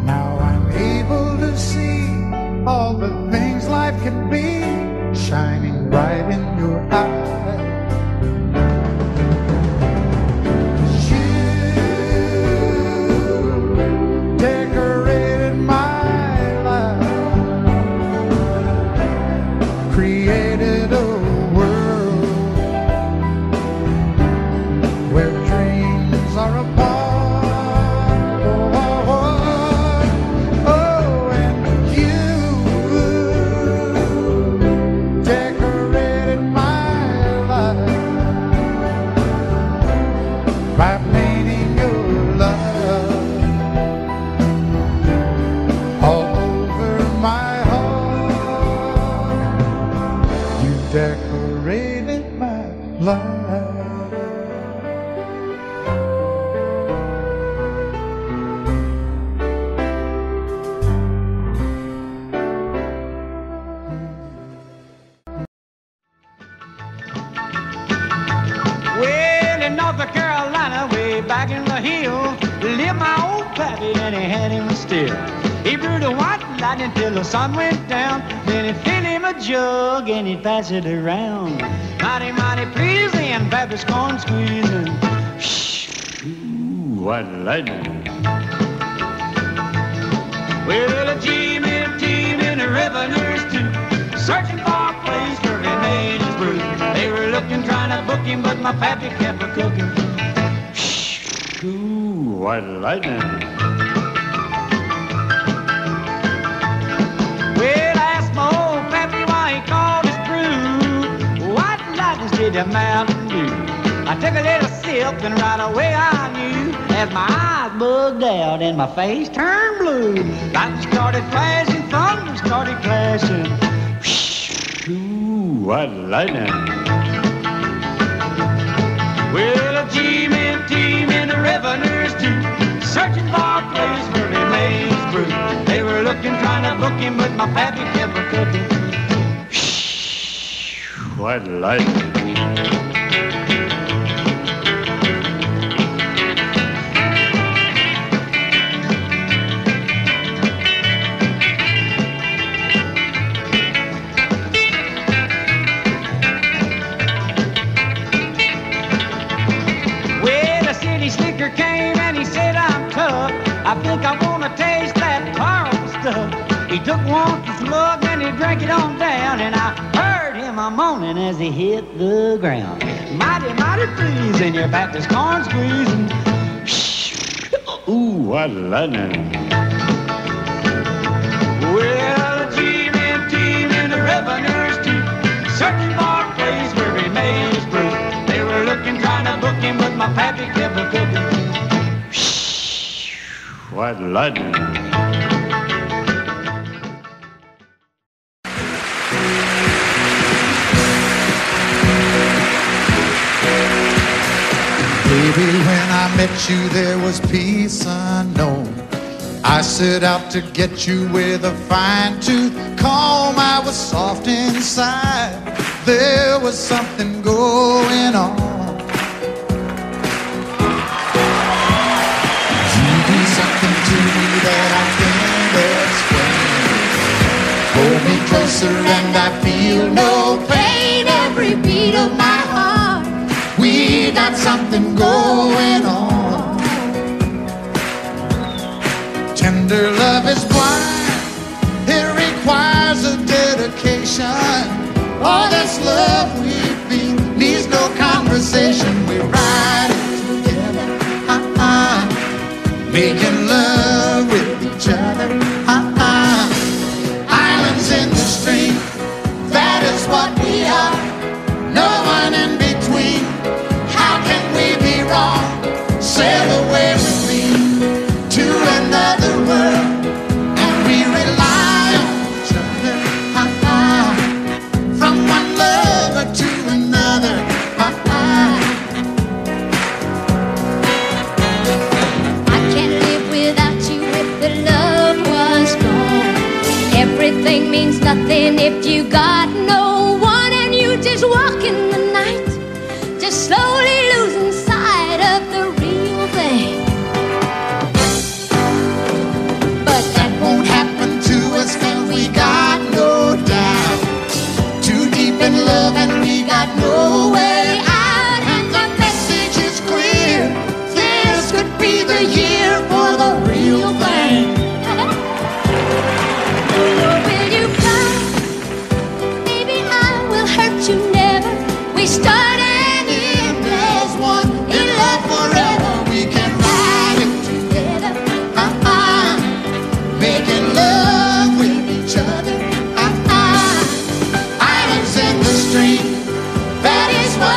Speaker 9: Now I'm able to see all the things life can be, shining bright in your eyes. decorated my life.
Speaker 12: Well, in North Carolina, way back in the hill, lived my old pappy and he had him a still. He brewed a white lightning till the sun went down. Then he'd fill him a jug and he'd pass it around. Mighty, mighty pleasing, pappy's corn squeezing. Ooh, white lightning. Well, a team in the revenues too, searching for a place where he made his brew. They were looking, trying to book him, but my pappy kept a cooking. Ooh, white lightning. Well, I asked my old pappy why he called his brew white lightning instead of Mountain Dew. I took a little sip and right away I knew, as my eyes bugged out and my face turned blue. Lightning started flashing, thunder started clashing. Ooh, white lightning. Well, a team in the revenues too, searching for a place where they made his brew. They were looking, trying to book him, but my pappy kept a cooking. White lightning. Slicker came and he said, I'm tough. I think I want to taste that caramel stuff. He took one slug and he drank it on down, and I heard him a moaning as he hit the ground. Mighty, mighty pleasing, your Baptist corn squeezing. Ooh, what lightning. Well, a team in the revenues too, searching for a place where he made his brew. They were looking, trying to book him, but my pappy kept a cooking. White lightning.
Speaker 9: Baby, when I met you, there was peace unknown. I set out to get you with a fine-tooth comb. I was soft inside. There was something going on. You do something to me that I can't explain. Hold me closer and I feel no pain. Every beat of my heart, we got something going on. Tender love is blind. It requires a dedication. All this love we feel needs no conversation. We ride it together, making love with each other, Islands in the stream, that is what we are. No one in between. How can we be wrong? Sail away with me to another world, and we rely on each other, from one lover to another.
Speaker 13: I can't live without you if the love was gone. Everything means nothing if you got no one, and you just walk in the night, just slowly losing sight of the real thing.
Speaker 9: But that won't happen to us, cause we got no doubt. Too deep in love and we got no way out. And the message is clear, this could be the year for the real thing.
Speaker 13: Will you come? Maybe I will hurt you never. We start and end as one, in love forever.
Speaker 9: We can ride it together, making love with each other, Islands in the stream, that is what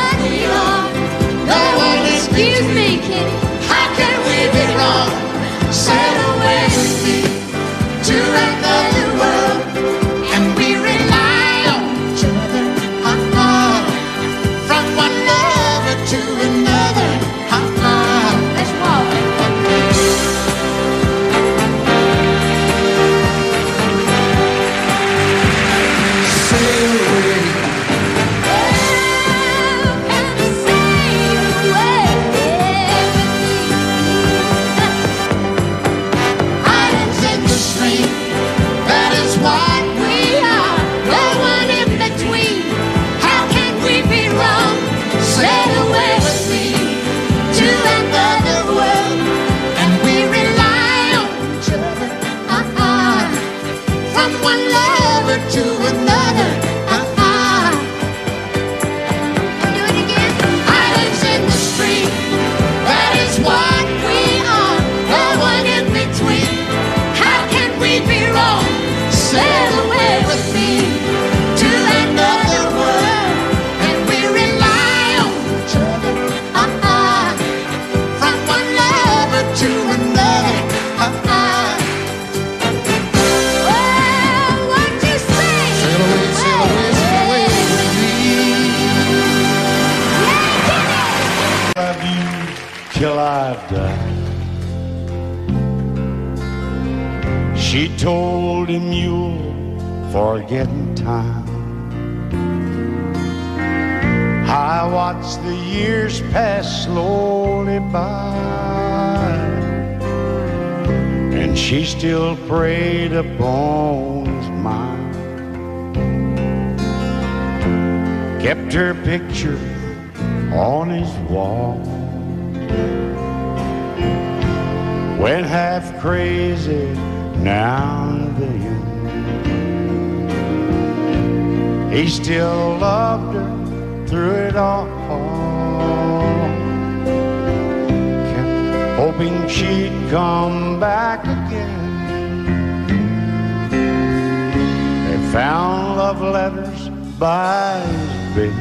Speaker 14: She told him you'll forget in time. I watched the years pass slowly by, and she still preyed upon his mind. Kept her picture on his wall. Went half crazy now and then. He still loved her through it all. Kept hoping she'd come back again. They found love letters by his bed,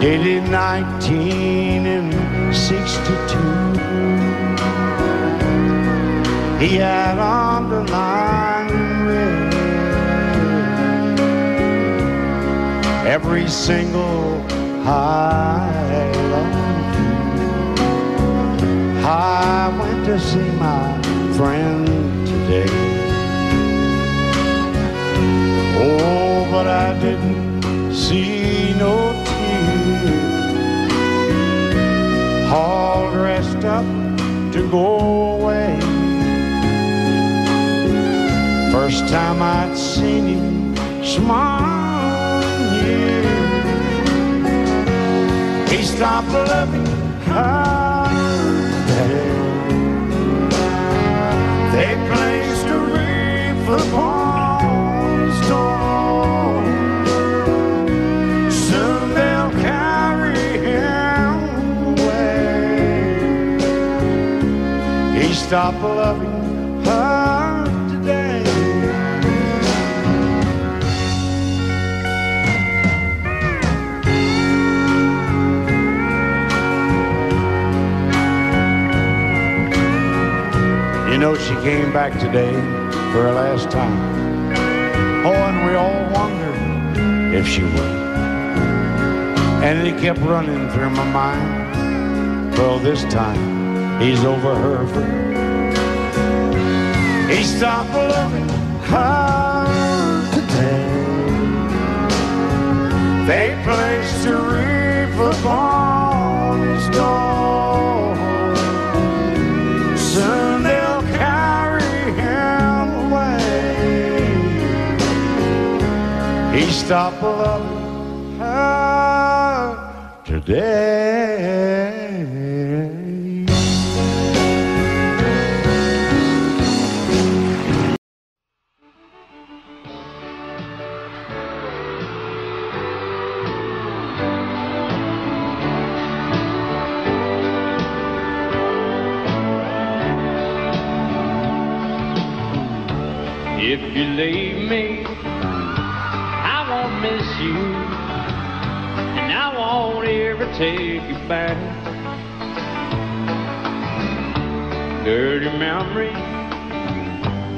Speaker 14: dated 1962. He had underlined in red every single I love you. I went to see my friend today. Oh, but I didn't see no tears, all dressed up to go away. First time I'd seen him smile in years. He stopped loving her today. They placed a wreath upon his door. Soon they'll carry him away. He stopped loving her today. You know, she came back today for her last time. Oh, and we all wondered if she would. And it kept running through my mind. Well, this time he's over her for good. He stopped loving her today. They placed a wreath upon his door. Soon they'll carry him away. He stopped loving her today.
Speaker 6: If you leave me, I won't miss you, and I won't ever take you back. Dirty memories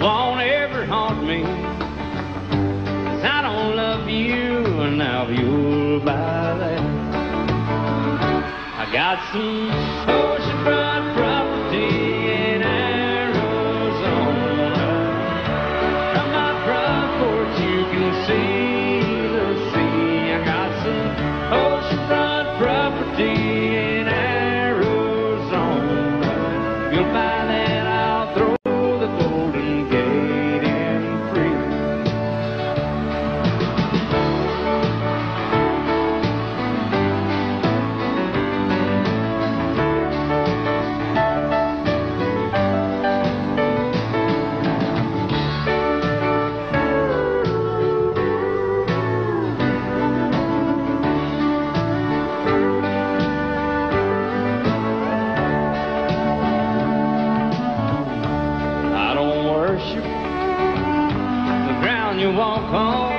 Speaker 6: won't ever haunt me, 'cause I don't love you, and now you'll buy that. I got some oceanfront property in Arizona. From my front porch you can see the sea. I got some oceanfront property in Arizona. You'll buy that, I'll throw the Golden Gate in free. I don't worship the ground you walk on.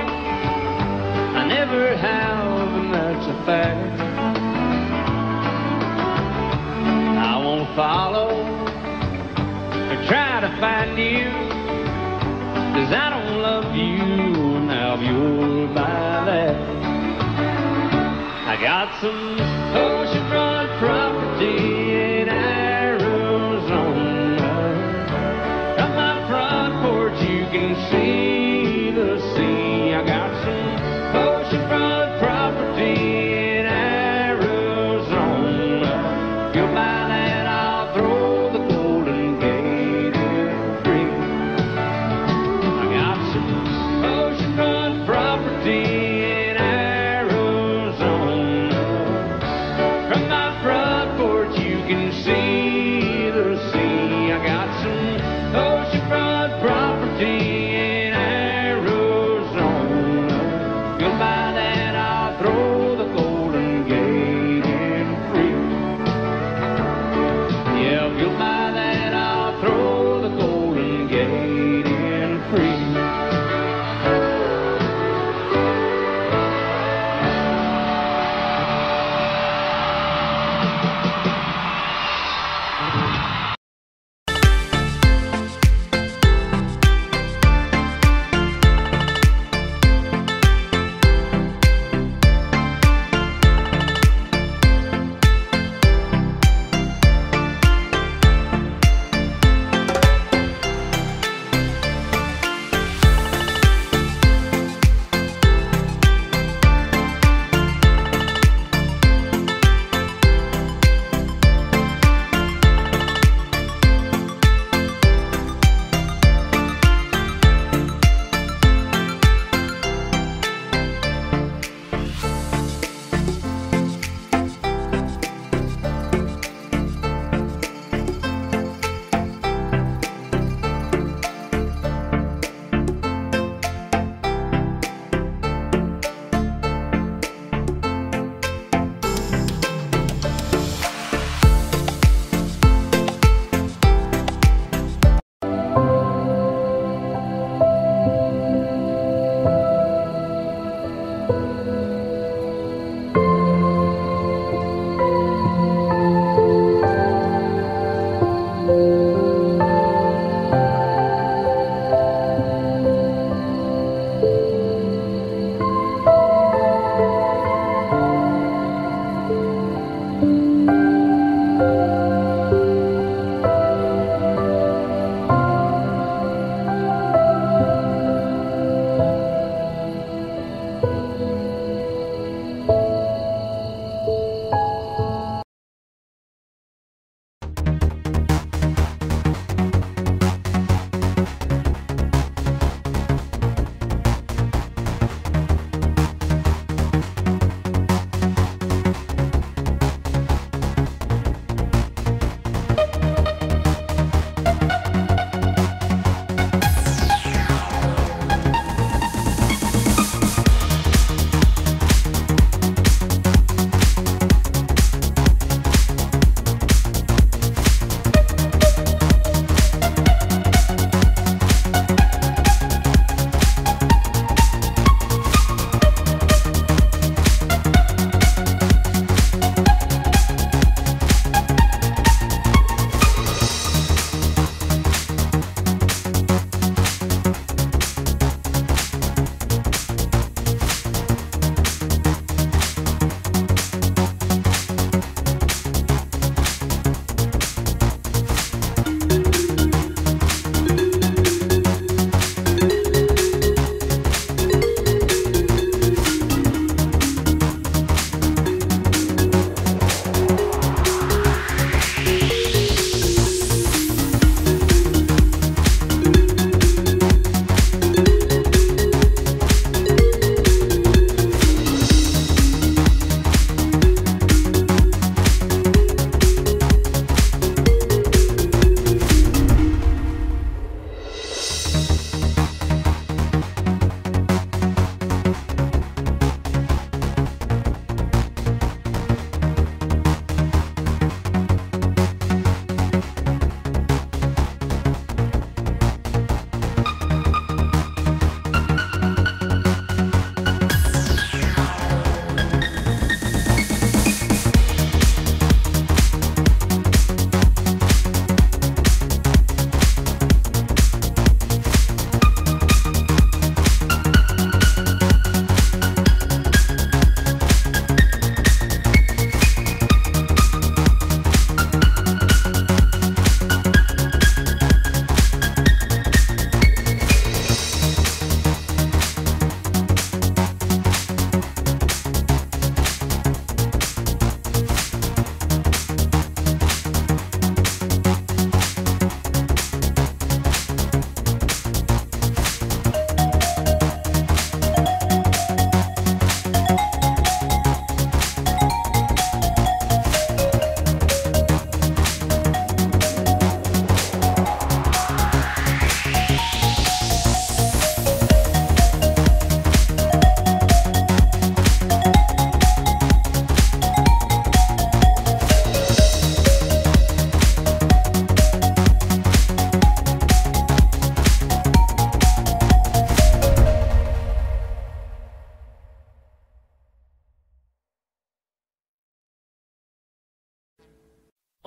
Speaker 6: I never have, and that's a fact. I won't follow or try to find you, 'cause I don't love you, now you'll buy that. I got some oceanfront property in Arizona.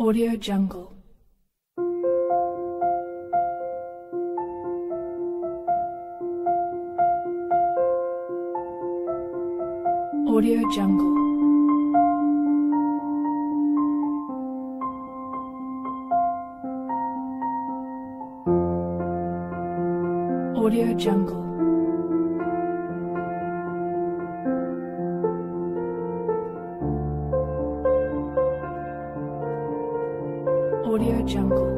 Speaker 15: Audio Jungle. Audio Jungle. Audio Jungle. Audio Jungle.